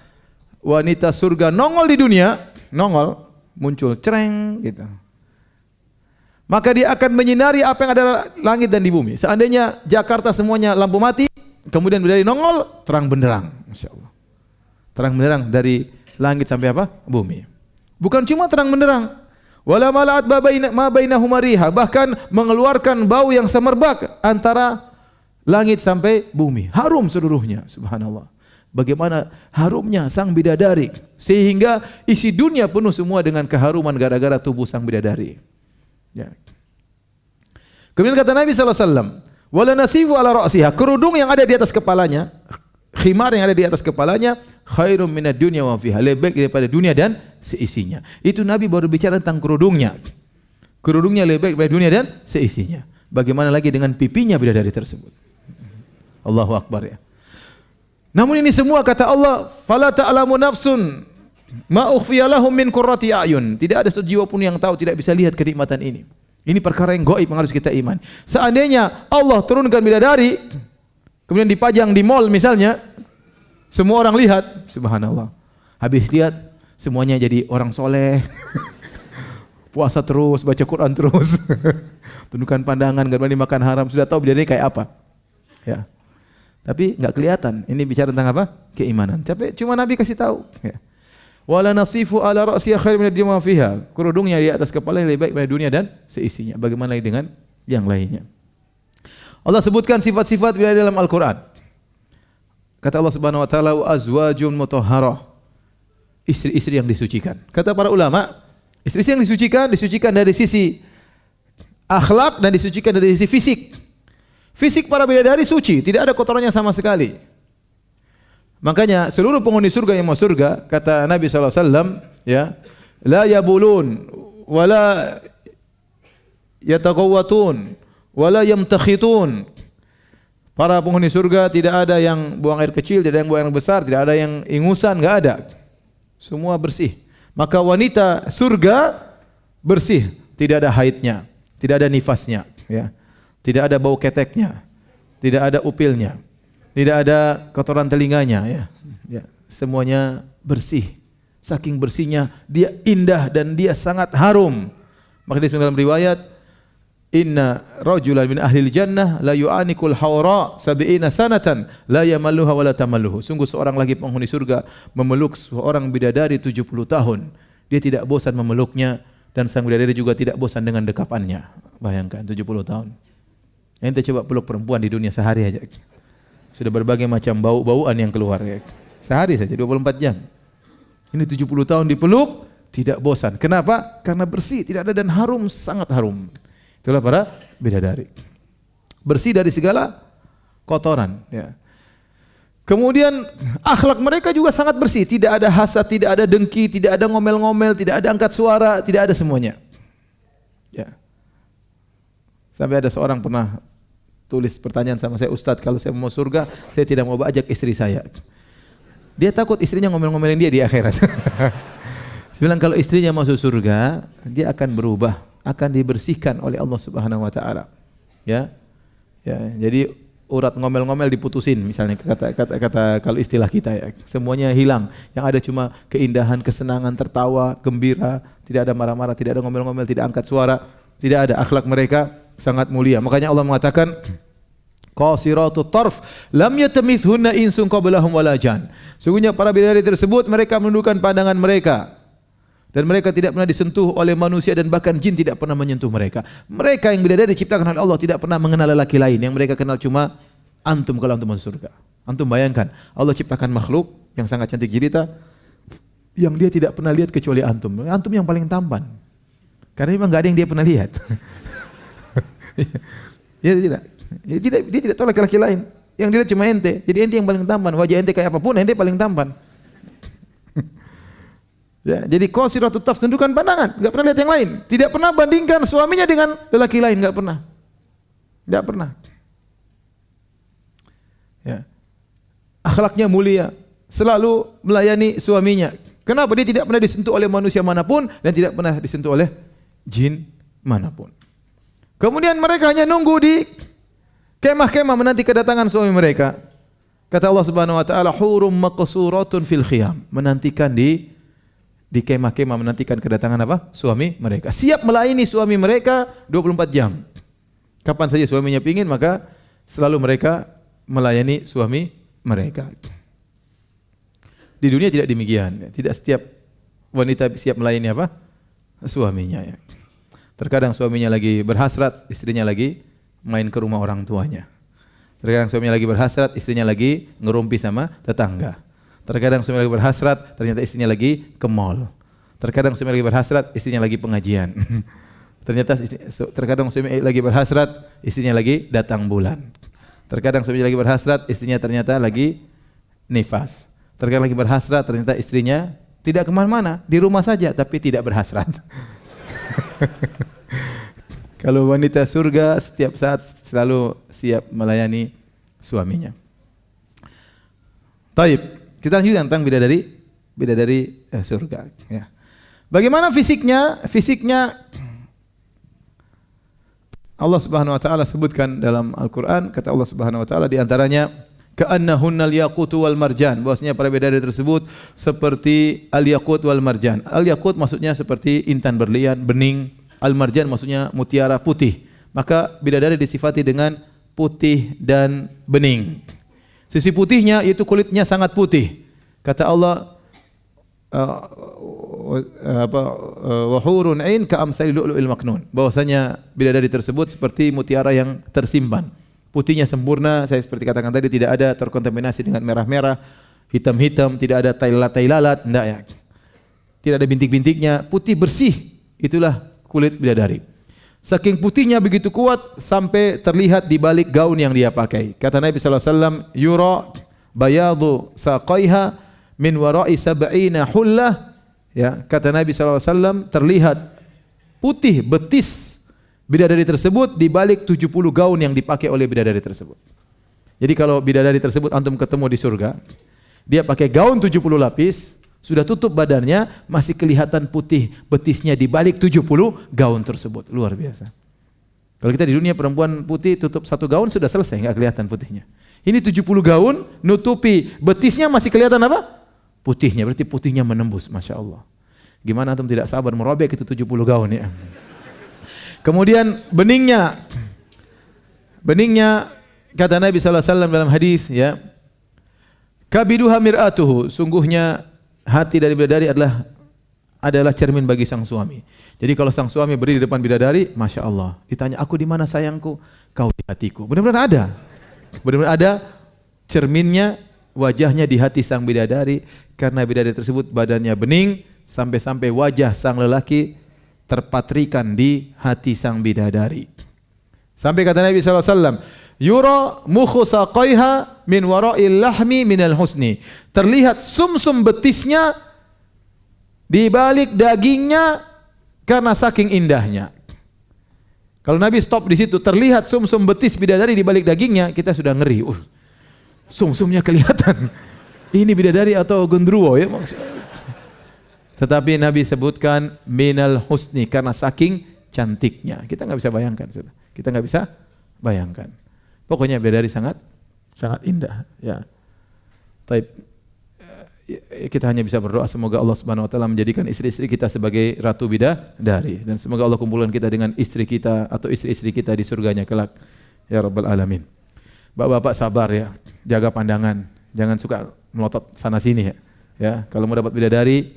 wanita surga nongol di dunia, nongol, muncul, cereng gitu, maka dia akan menyinari apa yang ada langit dan di bumi. Seandainya Jakarta semuanya lampu mati, kemudian dari nongol, terang benderang, Masya Allah. Terang benderang dari langit sampai apa? Bumi. Bukan cuma terang benderang, wala mala'at ma bainahuma riha, bahkan mengeluarkan bau yang semerbak antara langit sampai bumi. Harum seluruhnya, subhanallah. Bagaimana harumnya sang bidadari, sehingga isi dunia penuh semua dengan keharuman gara-gara tubuh sang bidadari. Ya. Kemudian kata Nabi SAW, wala nasifu ala ra'siha, kerudung yang ada di atas kepalanya, khimar yang ada di atas kepalanya, khairum minad dunya wa fiha, lebih baik daripada dunia dan seisinya. Itu Nabi baru bicara tentang kerudungnya. Kerudungnya lebih baik daripada dunia dan seisinya. Bagaimana lagi dengan pipinya bidadari tersebut? Allahu Akbar ya. Namun ini semua kata Allah, fala ta'lamu nafsun ma ukhfiya lahum min qurrati a'yun. Tidak ada sejiwa pun yang tahu, tidak bisa lihat kenikmatan ini. Ini perkara yang gaib yang harus kita iman. Seandainya Allah turunkan bidadari, kemudian dipajang di mall misalnya, semua orang lihat, subhanallah. Habis lihat, semuanya jadi orang soleh. Puasa terus, baca Quran terus. Tundukkan pandangan, enggak berani makan haram. Sudah tahu bidadari kayak apa. Ya. Tapi enggak kelihatan. Ini bicara tentang apa? Keimanan. Tapi cuma Nabi kasih tahu. Ya. Wala nasifu ala ra'siha khairu minad dunya ma fiha. Kerudungnya di atas kepala lebih baik daripada dunia dan seisinya. Bagaimana lagi dengan yang lainnya? Allah sebutkan sifat-sifat bidadari dalam Al-Qur'an. Kata Allah Subhanahu wa taala, wa azwajun mutahharah. Istri-istri yang disucikan. Kata para ulama, istri-istri yang disucikan dari sisi akhlak dan disucikan dari sisi fisik. Fisik para bidadari suci, tidak ada kotorannya sama sekali. Makanya seluruh penghuni surga yang masuk surga, kata Nabi SAW, ya, la yabulun, wala yataqawwatun, wala yamtakhitun. Para penghuni surga tidak ada yang buang air kecil, tidak ada yang buang air besar, tidak ada yang ingusan, enggak ada. Semua bersih. Maka wanita surga bersih, tidak ada haidnya, tidak ada nifasnya, ya. Tidak ada bau keteknya, tidak ada upilnya, tidak ada kotoran telinganya, ya. Ya, semuanya bersih. Saking bersihnya dia indah dan dia sangat harum. Maka disebut dalam riwayat, inna rajulan min ahlil jannah la yu'anikul hawra sab'ina sanatan la yamalluha wa la tamalluhu. Sungguh seorang lagi penghuni surga memeluk seorang bidadari 70 tahun. Dia tidak bosan memeluknya dan sang bidadari juga tidak bosan dengan dekapannya. Bayangkan 70 tahun. Ente coba peluk perempuan di dunia sehari aja. Sudah berbagai macam bau-bauan yang keluar ya. Sehari saja 24 jam. Ini 70 tahun dipeluk tidak bosan. Kenapa? Karena bersih, tidak ada dan harum, sangat harum. Itulah para bidadari. Bersih dari segala kotoran, ya. Kemudian akhlak mereka juga sangat bersih, tidak ada hasad, tidak ada dengki, tidak ada ngomel-ngomel, tidak ada angkat suara, tidak ada semuanya. Ya. Sampai ada seorang pernah tulis pertanyaan sama saya, Ustadz, kalau saya mau surga, saya tidak mau ajak istri saya. Dia takut istrinya ngomel-ngomelin dia di akhirat. Saya bilang kalau istrinya masuk surga, dia akan berubah, akan dibersihkan oleh Allah Subhanahu wa taala. Ya. Ya, jadi urat ngomel-ngomel diputusin misalnya kata kalau istilah kita ya. Semuanya hilang. Yang ada cuma keindahan, kesenangan, tertawa, gembira, tidak ada marah-marah, tidak ada ngomel-ngomel, tidak angkat suara, tidak ada. Akhlak mereka sangat mulia. Makanya Allah mengatakan qasiratut tarf lam yatamithunna insun qablahum wala jan. Sungguhnya para bidadari tersebut mereka menundukkan pandangan mereka dan mereka tidak pernah disentuh oleh manusia dan bahkan jin tidak pernah menyentuh mereka. Mereka yang bidadari diciptakan oleh Allah tidak pernah mengenal lelaki lain. Yang mereka kenal cuma antum kalau antum masuk surga. Antum bayangkan Allah ciptakan makhluk yang sangat cantik jelita yang dia tidak pernah lihat kecuali antum. Antum yang paling tampan. Karena memang enggak ada yang dia pernah lihat. Ya tidak. Dia tidak tahu laki-laki lain. Yang dia lihat cuma ente. Jadi ente yang paling tampan. Wajah ente kayak apapun, ente paling tampan. Ya, jadi qasiratut tarf, tundukkan pandangan, enggak pernah lihat yang lain. Tidak pernah bandingkan suaminya dengan lelaki lain, enggak pernah. Enggak pernah. Ya. Akhlaknya mulia, selalu melayani suaminya. Kenapa? Dia tidak pernah disentuh oleh manusia manapun dan tidak pernah disentuh oleh jin manapun. Kemudian mereka hanya nunggu di kemah-kemah menanti kedatangan suami mereka. Kata Allah Subhanahu wa taala, hurum maqsuratun fil khiyam, menantikan di kemah-kemah, menantikan kedatangan apa? Suami mereka. Siap melayani suami mereka 24 jam. Kapan saja suaminya pingin, maka selalu mereka melayani suami mereka. Di dunia tidak demikian. Tidak setiap wanita siap melayani apa? Suaminya. Ya. Terkadang suaminya lagi berhasrat, istrinya lagi main ke rumah orang tuanya. Terkadang suaminya lagi berhasrat, istrinya lagi ngerumpi sama tetangga. Terkadang suami lagi berhasrat, ternyata istrinya lagi ke mall. Terkadang suami lagi berhasrat, istrinya lagi pengajian. Terkadang suami lagi berhasrat, istrinya lagi datang bulan. Terkadang suami lagi berhasrat, istrinya ternyata lagi nifas. Terkadang lagi berhasrat, ternyata istrinya tidak kemana-mana, di rumah saja, tapi tidak berhasrat. Kalau wanita surga setiap saat selalu siap melayani suaminya. Taib. Kita lanjutkan tentang bidadari surga. Ya. Bagaimana fisiknya? Fisiknya Allah Subhanahu wa taala sebutkan dalam Al-Qur'an, kata Allah Subhanahu wa taala di antaranya ka'annahunnal yaqutu wal marjan, bahwasanya para bidadari tersebut seperti al-yaqut wal marjan. Al-yaqut maksudnya seperti intan berlian, bening. Al-marjan maksudnya mutiara putih. Maka bidadari disifati dengan putih dan bening. Sisi putihnya yaitu kulitnya sangat putih. Kata Allah wa hurun ain ka'amsali lu'lu'il maknun. Bahwasanya bidadari tersebut seperti mutiara yang tersimpan. Putihnya sempurna, saya seperti katakan tadi tidak ada terkontaminasi dengan merah-merah, hitam-hitam, tidak ada tai-lalat, enggak ya. Tidak ada bintik-bintiknya, putih bersih. Itulah kulit bidadari. Saking putihnya begitu kuat sampai terlihat di balik gaun yang dia pakai. Kata Nabi sallallahu alaihi wasallam, "Yura bayadu saqaiha min wara'i sab'ina hullah." Ya, kata Nabi sallallahu alaihi wasallam, terlihat putih betis bidadari tersebut di balik 70 gaun yang dipakai oleh bidadari tersebut. Jadi kalau bidadari tersebut antum ketemu di surga, dia pakai gaun 70 lapis, sudah tutup badannya, masih kelihatan putih betisnya di balik 70 gaun tersebut. Luar biasa. Kalau kita di dunia perempuan putih tutup satu gaun sudah selesai, enggak kelihatan putihnya. Ini 70 gaun nutupi betisnya masih kelihatan apa? Putihnya, berarti putihnya menembus, Masya Allah. Gimana antum tidak sabar merobek itu 70 gaun ya. Kemudian beningnya kata Nabi sallallahu alaihi wasallam dalam hadis ya. Kabiduha mir'atuhu, sungguhnya hati dari bidadari adalah cermin bagi sang suami. Jadi kalau sang suami berdiri di depan bidadari, Masya Allah, ditanya, aku di mana sayangku? Kau di hatiku. Benar-benar ada. Benar-benar ada cerminnya, wajahnya di hati sang bidadari. Karena bidadari tersebut badannya bening, sampai-sampai wajah sang lelaki terpatrikan di hati sang bidadari. Sampai kata Nabi SAW, yura mukhu saqaiha min wara'il lahmi minal husni. Terlihat sumsum betisnya di balik dagingnya karena saking indahnya. Kalau Nabi stop di situ, terlihat sumsum betis bidadari di balik dagingnya, kita sudah ngeri. Sumsumnya kelihatan. Ini bidadari atau gendruwo ya maksudnya. Tetapi Nabi sebutkan minal husni karena saking cantiknya. Kita nggak bisa bayangkan, sudah. Kita nggak bisa bayangkan. Pokoknya bidadari sangat indah. Ya. Taib. Kita hanya bisa berdoa semoga Allah Subhanahu Wa Taala menjadikan istri-istri kita sebagai ratu bidadari dan semoga Allah kumpulkan kita dengan istri kita atau istri-istri kita di surganya kelak. Ya Rabbal Alamin. Bapak-bapak sabar ya, jaga pandangan, jangan suka melotot sana sini ya. Ya, kalau mau dapat bidadari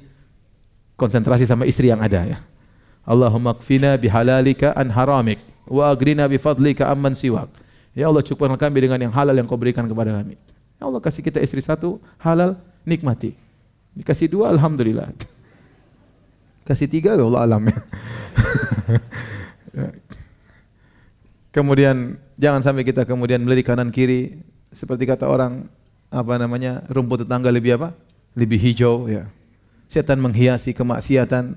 konsentrasi sama istri yang ada ya. Allahumma kfina bihalalika an haramik wa agrina bifadlika amman siwak. Ya Allah, cukupkan kami dengan yang halal yang Kau berikan kepada kami. Ya Allah, kasih kita istri satu halal, nikmati. Dikasih dua, alhamdulillah. Kasih tiga, ya Allah alam ya. Kemudian jangan sampai kita kemudian melirik kanan kiri seperti kata orang rumput tetangga lebih apa? Lebih hijau ya. Setan menghiasi kemaksiatan.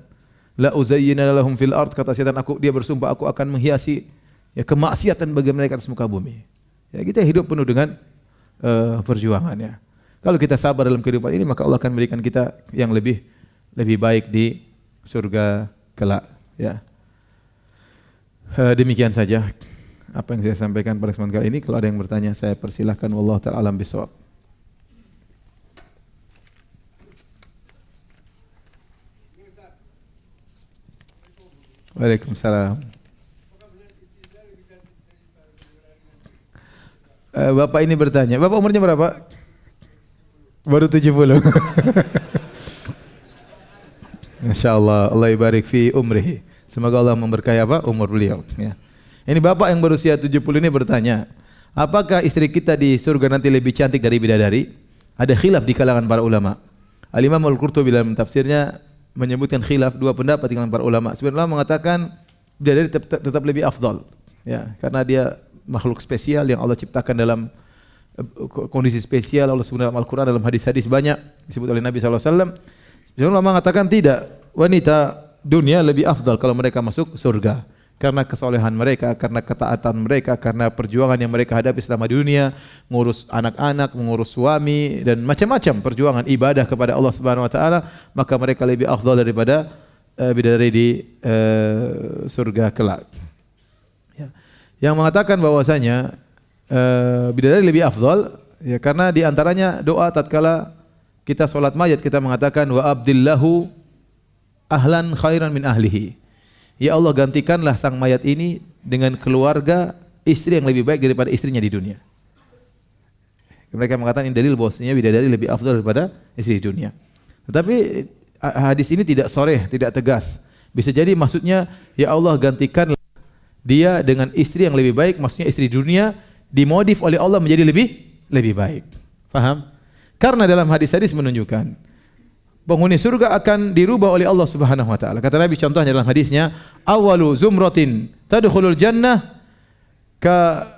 La uzayyina lahum fil ard, kata setan, dia bersumpah aku akan menghiasi ya kemaksiatan bagi mereka di muka bumi. Ya, kita hidup penuh dengan perjuangan ya. Kalau kita sabar dalam kehidupan ini, maka Allah akan memberikan kita yang lebih baik di surga kelak ya. Demikian saja apa yang saya sampaikan pada kesempatan kali ini. Kalau ada yang bertanya, saya persilahkan. Wallahu ta'ala alam bisawab. Waalaikumsalam. Bapak ini bertanya, Bapak umurnya berapa? Baru 70. Masya Allah, Allah ibarik fi umrihi. Semoga Allah memberkahi umur beliau ya. Ini bapak yang berusia 70 ini bertanya, apakah istri kita di surga nanti lebih cantik dari bidadari? Ada khilaf di kalangan para ulama. Al-Imam Al-Qurtubi dalam tafsirnya menyebutkan khilaf, dua pendapat di kalangan para ulama. Sebenarnya mengatakan bidadari tetap lebih afdal ya, karena dia makhluk spesial yang Allah ciptakan dalam kondisi spesial. Allah sebut dalam Al-Quran, dalam hadis-hadis banyak disebut oleh Nabi SAW. Sebenarnya ulama mengatakan tidak, wanita dunia lebih afdal kalau mereka masuk surga karena kesolehan mereka, karena ketaatan mereka, karena perjuangan yang mereka hadapi selama di dunia, mengurus anak-anak, mengurus suami dan macam-macam perjuangan ibadah kepada Allah Subhanahu Wa Taala, maka mereka lebih afdal daripada bidadari di surga kelak. Ya. Yang mengatakan bahwasanya bidadari lebih afdal ya, karena di antaranya doa tatkala kita salat mayat, kita mengatakan wa abdillahu ahlan khairan min ahlihi. Ya Allah, gantikanlah sang mayat ini dengan keluarga, istri yang lebih baik daripada istrinya di dunia. Mereka mengatakan ini dalil bahwasanya bidadari lebih afdal daripada istri di dunia. Tetapi hadis ini tidak sharih, tidak tegas. Bisa jadi maksudnya ya Allah, gantikanlah dia dengan istri yang lebih baik, maksudnya istri di dunia dimodif oleh Allah menjadi lebih baik. Paham? Karena dalam hadis-hadis menunjukkan penghuni surga akan dirubah oleh Allah Subhanahu wa taala. Kata Nabi contohnya dalam hadisnya, awalu zumratin tadkhulul jannah ka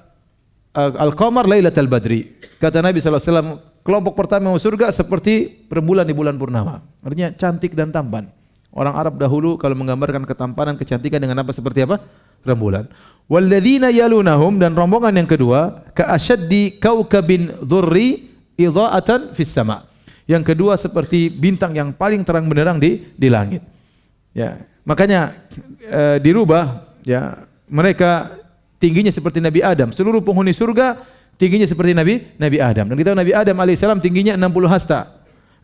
al-qamar lailatal badri. Kata Nabi sallallahu alaihi wasallam, kelompok pertama masuk surga seperti rembulan di bulan purnama. Artinya cantik dan tampan. Orang Arab dahulu kalau menggambarkan ketampanan, kecantikan dengan apa? Seperti apa? Rembulan. Walladzina yalunahum, dan rombongan yang kedua, ka asyaddi kaukabin dzurri idha'atan fis sama'. Yang kedua seperti bintang yang paling terang benderang di langit. Ya, makanya dirubah ya, mereka tingginya seperti Nabi Adam. Seluruh penghuni surga tingginya seperti Nabi Adam. Dan kita tahu Nabi Adam alaihissalam tingginya 60 hasta.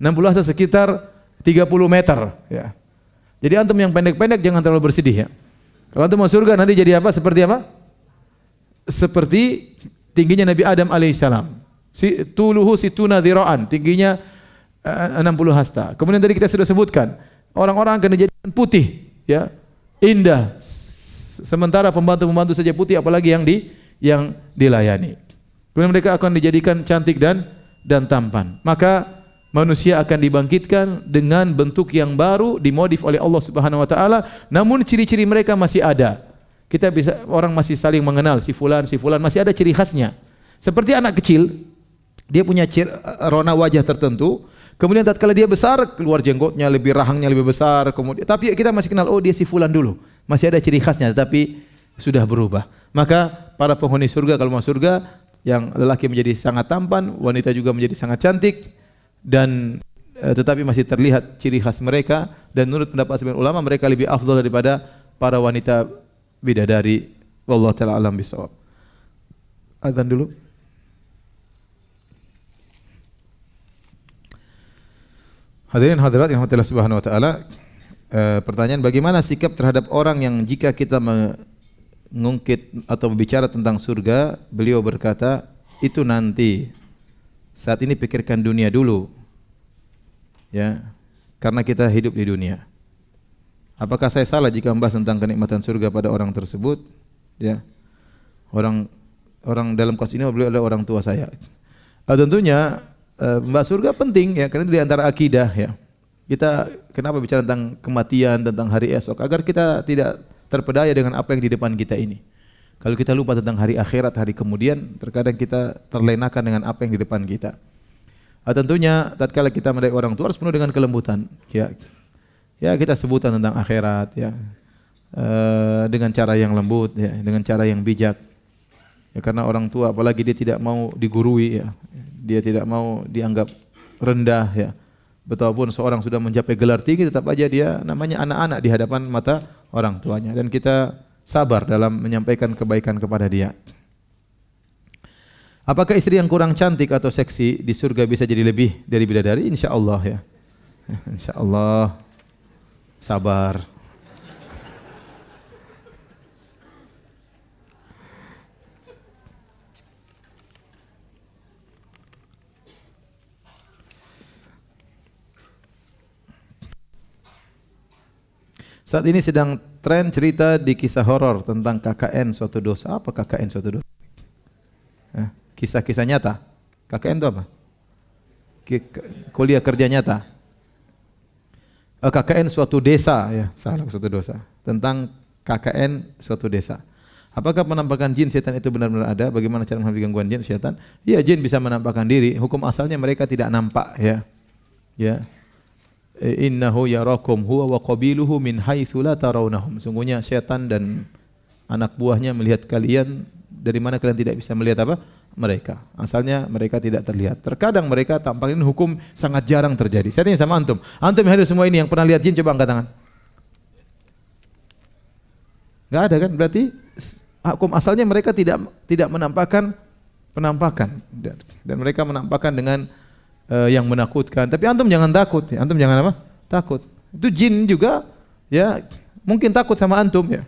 60 hasta sekitar 30 meter ya. Jadi antum yang pendek-pendek jangan terlalu bersedih ya. Kalau antum mau surga nanti jadi apa? Seperti apa? Seperti tingginya Nabi Adam alaihissalam. Tuluhu situna dhira'an, tingginya 60 hasta. Kemudian tadi kita sudah sebutkan, orang-orang akan dijadikan putih, ya, indah. Sementara pembantu-pembantu saja putih, apalagi yang dilayani. Kemudian mereka akan dijadikan cantik dan tampan. Maka manusia akan dibangkitkan dengan bentuk yang baru, dimodif oleh Allah Subhanahu wa taala, namun ciri-ciri mereka masih ada. Kita bisa, orang masih saling mengenal si fulan masih ada ciri khasnya. Seperti anak kecil, dia punya rona wajah tertentu. Kemudian tatkala dia besar, keluar jenggotnya lebih, rahangnya lebih besar. Kemudian, tapi kita masih kenal, oh dia si fulan dulu. Masih ada ciri khasnya, tetapi sudah berubah. Maka para penghuni surga kalau masuk surga, yang lelaki menjadi sangat tampan, wanita juga menjadi sangat cantik, dan tetapi masih terlihat ciri khas mereka. Dan menurut pendapat sebagian ulama, mereka lebih afdal daripada para wanita bidadari. Wallahu ta'ala alam bisawab. Azan dulu. Hadirin hadirat yang Allah Subhanahu wa taala, pertanyaan bagaimana sikap terhadap orang yang jika kita mengungkit atau berbicara tentang surga, beliau berkata, itu nanti. Saat ini pikirkan dunia dulu. Ya. Karena kita hidup di dunia. Apakah saya salah jika membahas tentang kenikmatan surga pada orang tersebut? Ya. Orang dalam kasus ini beliau adalah orang tua saya. Tentunya membahas surga penting ya, karena itu di antara akidah ya. Kita kenapa bicara tentang kematian, tentang hari esok, agar kita tidak terpedaya dengan apa yang di depan kita ini. Kalau kita lupa tentang hari akhirat, hari kemudian, terkadang kita terlenakan dengan apa yang di depan kita. Tentunya tatkala kita mendidik orang tua harus penuh dengan kelembutan ya. Ya, kita sebutan tentang akhirat ya. Dengan cara yang lembut ya, dengan cara yang bijak. Ya, karena orang tua apalagi dia tidak mau digurui ya. Dia tidak mau dianggap rendah ya. Betapapun seorang sudah mencapai gelar tinggi, tetap aja dia namanya anak-anak di hadapan mata orang tuanya, dan kita sabar dalam menyampaikan kebaikan kepada dia. Apakah istri yang kurang cantik atau seksi di surga bisa jadi lebih dari bidadari? Insyaallah ya. Insyaallah. Sabar. Saat ini sedang tren cerita di kisah horor tentang KKN suatu dosa. Apa KKN suatu dosa? Kisah-kisah nyata. KKN itu apa? Kuliah kerja nyata. KKN suatu desa ya, salah suatu dosa. Tentang KKN suatu desa. Apakah penampakan jin setan itu benar-benar ada? Bagaimana cara menghadapi gangguan jin setan? Iya, jin bisa menampakkan diri. Hukum asalnya mereka tidak nampak ya. Ya. Innahu yarakum huwa wa qabiluhu min haitsu la tarawnahum. Sungguhnya setan dan anak buahnya melihat kalian dari mana kalian tidak bisa melihat apa? Mereka. Asalnya mereka tidak terlihat. Terkadang mereka tampaknya hukum sangat jarang terjadi. Saya tanya sama antum. Antum yang hadir semua ini yang pernah lihat jin, coba angkat tangan. Enggak ada kan? Berarti hukum asalnya mereka tidak menampakkan penampakan, dan mereka menampakkan dengan yang menakutkan. Tapi antum jangan takut, ya. Antum jangan apa? Takut. Itu jin juga ya mungkin takut sama antum ya.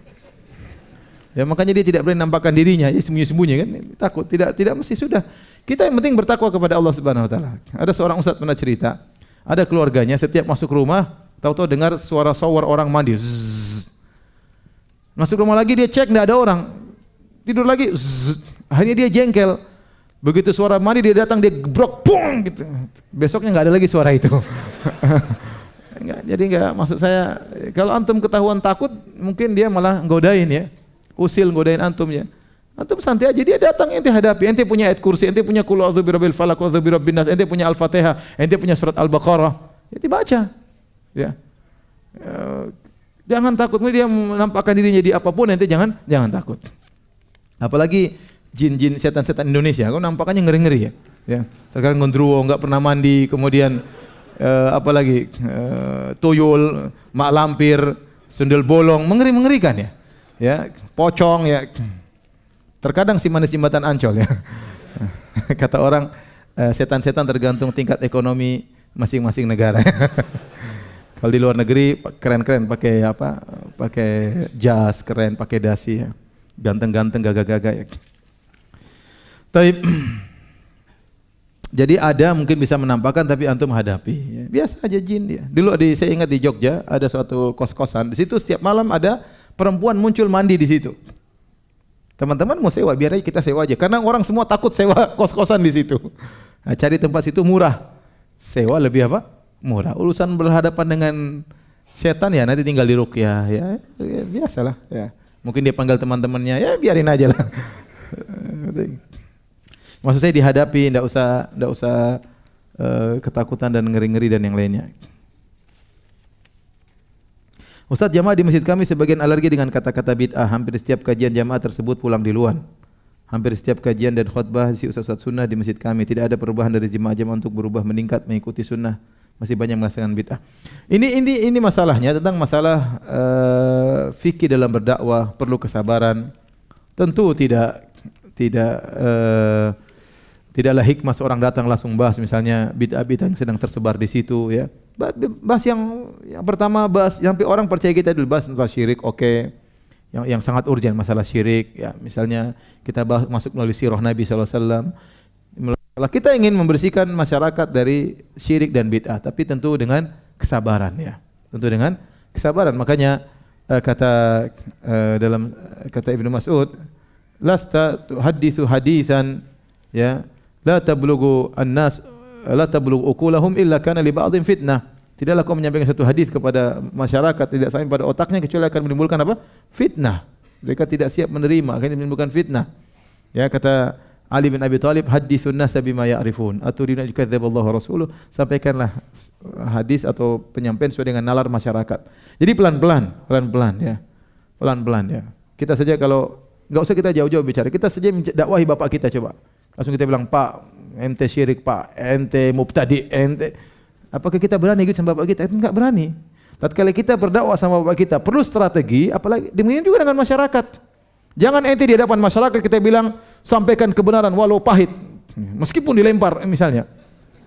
Ya makanya dia tidak berani nampakkan dirinya, dia sembunyi-sembunyi kan, takut. Tidak mesti sudah. Kita yang penting bertakwa kepada Allah Subhanahu wa taala. Ada seorang ustaz pernah cerita, ada keluarganya setiap masuk rumah tahu-tahu dengar suara shower orang mandi. Zzz. Masuk rumah lagi dia cek enggak ada orang. Tidur lagi. Zzz. Akhirnya dia jengkel. Begitu suara mandi dia datang, dia gebrok, pung gitu. Besoknya enggak ada lagi suara itu. Jadi maksud saya, kalau antum ketahuan takut, mungkin dia malah godain ya. Usil godain antum ya. Antum santai aja, dia datang ente hadapi. Ente punya ayat kursi, ente punya qul a'udzu birabbil falaq, qul a'udzu birabbin nas, ente punya Al-Fatihah, ente punya surat Al-Baqarah. Ya dibaca. Ya. Jangan takut, dia menampakkan dirinya di apapun, ente jangan takut. Apalagi jin-jin setan-setan Indonesia, kok nampakannya ngeri-ngeri ya. Ya, terkadang gondruwo, enggak pernah mandi, kemudian apalagi tuyul, mak lampir, sundel bolong, mengerikan ya. Ya, pocong ya. Terkadang simbatan Ancol ya. Kata orang setan-setan tergantung tingkat ekonomi masing-masing negara. Kalau di luar negeri keren-keren pakai apa? Pakai jas keren, pakai dasi ya. Ganteng-ganteng gagah-gagah ya. Taib. Jadi ada mungkin bisa menampakkan tapi antum hadapi. Ya. Biasa aja jin dia. Dulu saya ingat di Jogja ada suatu kos-kosan. Di situ setiap malam ada perempuan muncul mandi di situ. Teman-teman mau sewa, biar aja kita sewa aja. Karena orang semua takut sewa kos-kosan di situ. Nah, cari tempat situ murah. Sewa lebih apa? Murah. Urusan berhadapan dengan setan ya nanti tinggal diruqyah ya biasalah ya. Mungkin dia panggil teman-temannya, ya biarin aja lah. Maksud saya dihadapi, enggak usah ketakutan dan ngeri-ngeri dan yang lainnya. Ustaz, jamaah di masjid kami sebagian alergi dengan kata-kata bid'ah. Hampir setiap kajian jamaah tersebut pulang duluan. Hampir setiap kajian dan khutbah si ustaz-ustaz sunnah di masjid kami tidak ada perubahan dari jemaah-jemaah untuk berubah meningkat mengikuti sunnah. Masih banyak melaksanakan bid'ah. Ini masalahnya tentang masalah fikih dalam berdakwah, perlu kesabaran. Tentu tidaklah hikmah seorang datang langsung bahas misalnya bid'ah-bid'ah yang sedang tersebar di situ ya. Bahas yang pertama, bahas yang orang percaya kita dulu, bahas tentang syirik, oke. Yang sangat urgent masalah syirik ya, misalnya kita bahas masuk melalui sirah Nabi sallallahu alaihi wasallam. Kita ingin membersihkan masyarakat dari syirik dan bid'ah, tapi tentu dengan kesabaran ya. Tentu dengan kesabaran. Makanya dalam kata Ibnu Mas'ud, lasta tuhadditsu haditsan ya, la tablughu an-nas la tablughu uqulahum illa kana li ba'dhin fitnah. Tidaklah kau menyampaikan satu hadis kepada masyarakat tidak sampai pada otaknya kecuali akan menimbulkan apa? Fitnah. Mereka tidak siap menerima, akan menimbulkan fitnah. Ya, kata Ali bin Abi Thalib, haditsun nas bima ya'rifun aturiduna yukadziballahu rasuluh, sampaikanlah hadis atau penyampaian sesuai dengan nalar masyarakat. Jadi pelan-pelan ya. Pelan-pelan ya. Kita saja kalau enggak usah kita jauh-jauh bicara, kita saja dakwahi bapak kita coba. Langsung kita bilang, "Pak, ente syirik, Pak, ente mubtadi, ente." Apakah kita berani ikut sama bapak kita? Enggak berani. Tatkala kita berdakwah sama bapak kita, perlu strategi, apalagi demikian juga dengan masyarakat. Jangan ente di hadapan masyarakat kita bilang sampaikan kebenaran walau pahit, meskipun dilempar misalnya.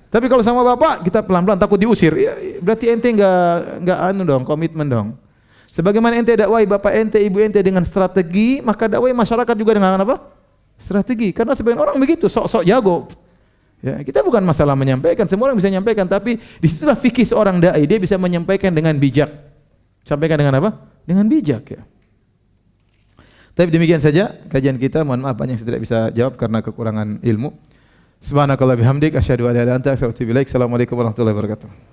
Tapi kalau sama bapak kita pelan-pelan takut diusir, ya, berarti ente enggak komitmen dong. Sebagaimana ente dakwahi bapak ente, ibu ente dengan strategi, maka dakwahi masyarakat juga dengan apa? Strategi. Karena sebagian orang begitu, sok-sok jago. Ya, kita bukan masalah menyampaikan, semua orang bisa menyampaikan, tapi disitulah fikih seorang dai, dia bisa menyampaikan dengan bijak. Sampaikan dengan apa? Dengan bijak ya. Tapi demikian saja kajian kita. Mohon maaf banyak yang tidak bisa jawab karena kekurangan ilmu. Subhanakallah bihamdik asyhadu an la ilaha illa anta astaghfiruka wa atubu ilaik. Assalamualaikum warahmatullahi wabarakatuh.